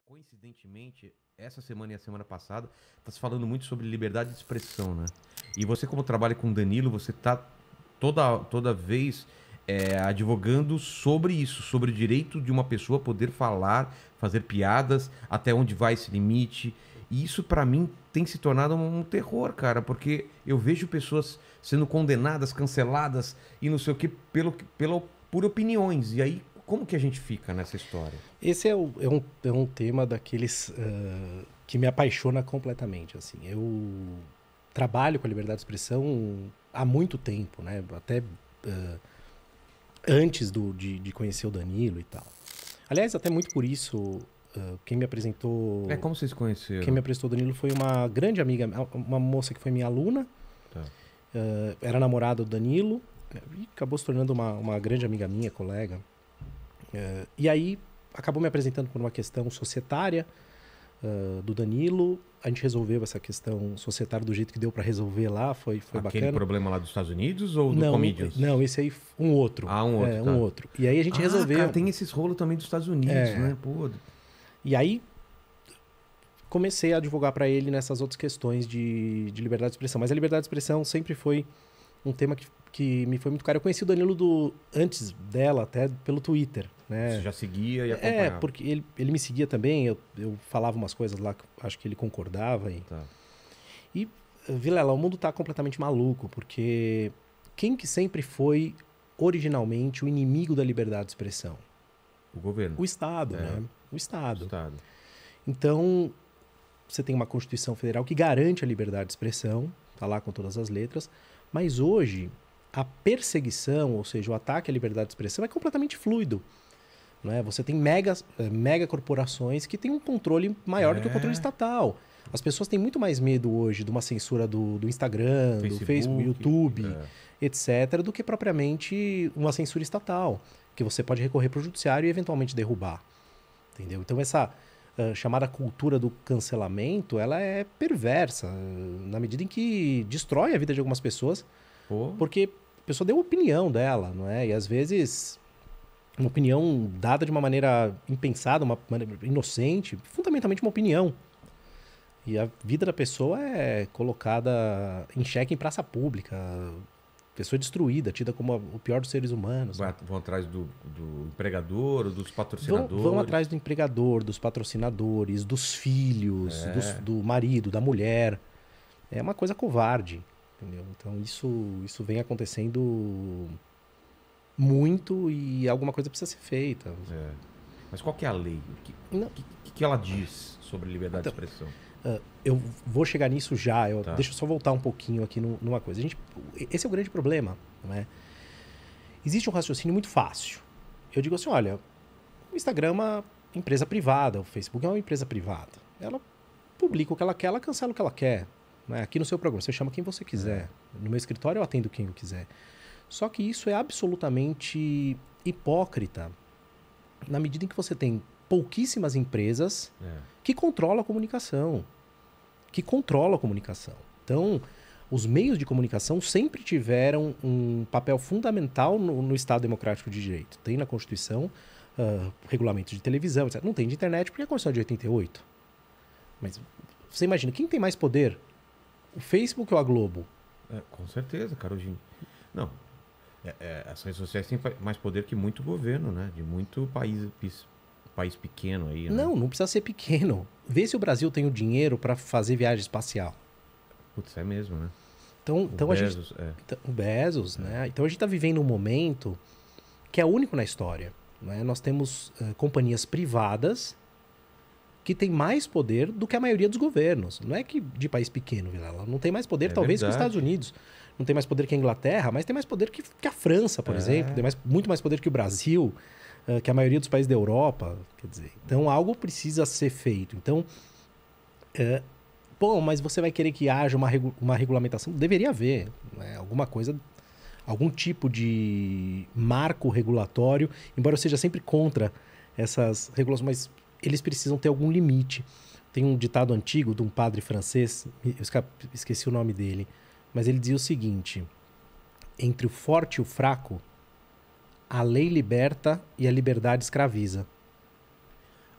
Coincidentemente, essa semana e a semana passada, está se falando muito sobre liberdade de expressão, né? E você, como trabalha com o Danilo, você está toda vez advogando sobre isso, sobre o direito de uma pessoa poder falar, fazer piadas, até onde vai esse limite. E isso, para mim, tem se tornado um terror, cara, porque eu vejo pessoas sendo condenadas, canceladas e não sei o que, por opiniões. E aí, como que a gente fica nessa história? Esse é um tema daqueles que me apaixona completamente. Assim. Eu trabalho com a liberdade de expressão há muito tempo, né? Até antes de conhecer o Danilo e tal. Aliás, até muito por isso, quem me apresentou... Como vocês conheceram? Quem me apresentou o Danilo foi uma grande amiga, uma moça que foi minha aluna. Tá. Era namorada do Danilo e acabou se tornando uma grande amiga minha, colega. E aí acabou me apresentando por uma questão societária do Danilo. A gente resolveu essa questão societária do jeito que deu para resolver lá, foi bacana. Aquele problema lá dos Estados Unidos ou do não, Comedians? Não, esse aí um outro. Ah, um outro, tá. Um outro. E aí a gente resolveu... Cara, tem esses rolos também dos Estados Unidos, né? Pô. E aí comecei a advogar para ele nessas outras questões de liberdade de expressão. Mas a liberdade de expressão sempre foi um tema que me foi muito caro. Eu conheci o Danilo antes dela, até pelo Twitter. Né? Você já seguia e acompanhava? Porque ele me seguia também. Eu falava umas coisas lá que acho que ele concordava. Tá. E, Vilela, o mundo tá completamente maluco, porque quem que sempre foi originalmente o inimigo da liberdade de expressão? O governo. O Estado, né? O Estado. Então, você tem uma Constituição Federal que garante a liberdade de expressão, tá lá com todas as letras, mas hoje a perseguição, ou seja, o ataque à liberdade de expressão é completamente fluido. Né? Você tem mega corporações que têm um controle maior do que o controle estatal. As pessoas têm muito mais medo hoje de uma censura do Instagram, do Facebook, YouTube, etc., do que propriamente uma censura estatal, que você pode recorrer para o judiciário e eventualmente derrubar. Entendeu? Então essa chamada cultura do cancelamento, ela é perversa, na medida em que destrói a vida de algumas pessoas, porque a pessoa deu a opinião dela, não é? E às vezes uma opinião dada de uma maneira impensada, uma maneira inocente, fundamentalmente uma opinião. E a vida da pessoa é colocada em xeque em praça pública, pessoa destruída, tida como o pior dos seres humanos. Vão atrás do empregador, dos patrocinadores? Vão atrás do empregador, dos patrocinadores, dos filhos, do marido, da mulher. É uma coisa covarde, entendeu? Então isso vem acontecendo muito e alguma coisa precisa ser feita. Mas qual que é a lei? O que ela diz sobre liberdade de expressão? Eu vou chegar nisso já. Deixa eu só voltar um pouquinho aqui numa coisa. Esse é o grande problema. Não é? Existe um raciocínio muito fácil. Eu digo assim, olha, o Instagram é uma empresa privada, o Facebook é uma empresa privada. Ela publica o que ela quer, ela cancela o que ela quer. Né? Aqui no seu programa, você chama quem você quiser. No meu escritório eu atendo quem eu quiser. Só que isso é absolutamente hipócrita na medida em que você tem pouquíssimas empresas que controlam a comunicação. Então, os meios de comunicação sempre tiveram um papel fundamental no Estado Democrático de Direito. Tem na Constituição regulamentos de televisão, etc. Não tem de internet porque é a Constituição de 88. Mas você imagina, quem tem mais poder? O Facebook ou a Globo? Com certeza, Carolzinho. Não, as redes sociais têm mais poder que muito governo, né? De muito país pequeno aí, né? Não precisa ser pequeno. Vê se o Brasil tem o dinheiro para fazer viagem espacial. Putz, é mesmo, né? Então Bezos, o Bezos, né? Então a gente está vivendo um momento que é único na história. Né? Nós temos companhias privadas que têm mais poder do que a maioria dos governos. Não é que de país pequeno, Vilela. Não tem mais poder, talvez, que os Estados Unidos. Não tem mais poder que a Inglaterra, mas tem mais poder que a França, por exemplo. Tem muito mais poder que o Brasil, que a maioria dos países da Europa. Quer dizer, então algo precisa ser feito. Então, mas você vai querer que haja uma regulamentação? Deveria haver, né? Alguma coisa, algum tipo de marco regulatório, embora eu seja sempre contra essas regulações, mas eles precisam ter algum limite. Tem um ditado antigo de um padre francês, eu esqueci o nome dele, mas ele dizia o seguinte: entre o forte e o fraco, a lei liberta e a liberdade escraviza.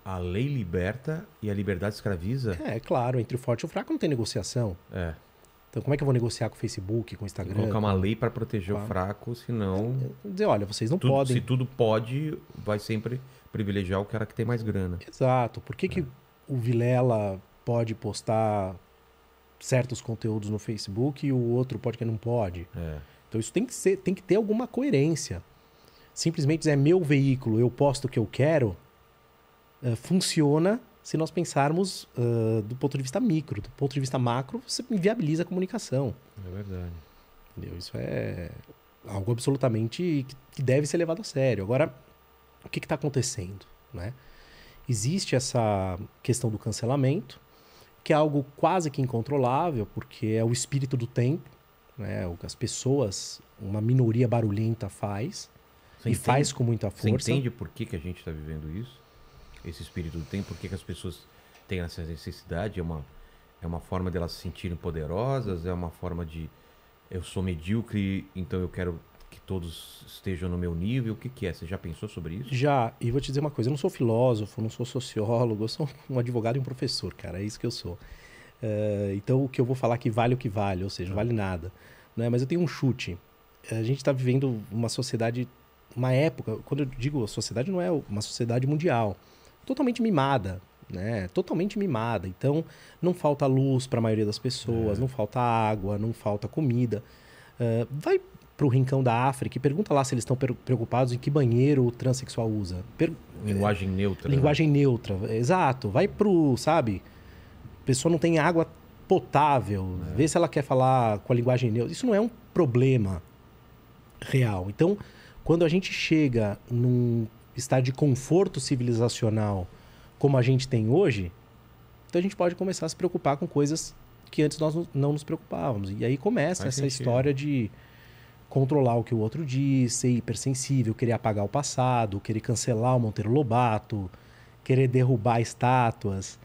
A lei liberta e a liberdade escraviza? É claro, entre o forte e o fraco não tem negociação. Então como é que eu vou negociar com o Facebook, com o Instagram? Tem que colocar uma lei para proteger o fraco, senão... Dizer, olha, vocês não podem... Se tudo pode, vai sempre privilegiar o cara que tem mais grana. Exato. Por que o Vilela pode postar certos conteúdos no Facebook e o outro pode que não pode? Então isso tem que ter alguma coerência. Simplesmente dizer, é meu veículo, eu posto o que eu quero, funciona se nós pensarmos do ponto de vista micro. Do ponto de vista macro, você inviabiliza a comunicação. É verdade. Entendeu? Isso é algo absolutamente que deve ser levado a sério. Agora, o que está acontecendo? Né? Existe essa questão do cancelamento, que é algo quase que incontrolável, porque é o espírito do tempo, né? O que as pessoas, uma minoria barulhenta faz, faz com muita força. Você entende por que a gente está vivendo isso? Esse espírito do tempo, por que as pessoas têm essa necessidade? É uma forma de elas se sentirem poderosas? É uma forma de eu sou medíocre, então eu quero que todos estejam no meu nível? O que é? Você já pensou sobre isso? Já, e vou te dizer uma coisa, eu não sou filósofo, não sou sociólogo, eu sou um advogado e um professor, cara, é isso que eu sou. Então o que eu vou falar aqui vale o que vale, ou seja, não vale nada. Né? Mas eu tenho um chute. A gente está vivendo uma sociedade, uma época, quando eu digo sociedade, não é uma sociedade mundial, totalmente mimada, né? Totalmente mimada. Então, não falta luz para a maioria das pessoas, não falta água, não falta comida. Vai para o rincão da África e pergunta lá se eles estão preocupados em que banheiro o transexual usa. Linguagem neutra. Linguagem neutra, exato. Vai pro, sabe? A pessoa não tem água potável, vê se ela quer falar com a linguagem neutra. Isso não é um problema real. Então, quando a gente chega num estado de conforto civilizacional como a gente tem hoje, então a gente pode começar a se preocupar com coisas que antes nós não nos preocupávamos. E aí começa essa história de controlar o que o outro diz, ser hipersensível, querer apagar o passado, querer cancelar o Monteiro Lobato, querer derrubar estátuas,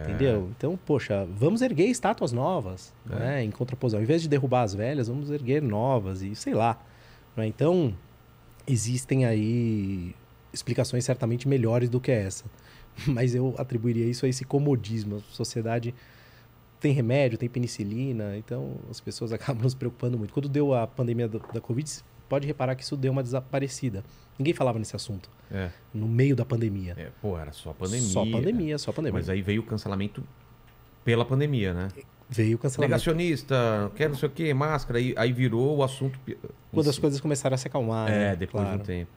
entendeu? Então, poxa, vamos erguer estátuas novas, né? Em contraposição. Ao invés de derrubar as velhas, vamos erguer novas e sei lá. Né? Então, existem aí explicações certamente melhores do que essa. Mas eu atribuiria isso a esse comodismo. A sociedade tem remédio, tem penicilina, então as pessoas acabam nos preocupando muito. Quando deu a pandemia da Covid, pode reparar que isso deu uma desaparecida. Ninguém falava nesse assunto. No meio da pandemia. Era só pandemia. Só pandemia. Mas aí veio o cancelamento pela pandemia, né? Veio o cancelamento. Negacionista, quer não sei o quê, máscara, aí virou o assunto. Quando as coisas começaram a se acalmar. Depois claro. de um tempo.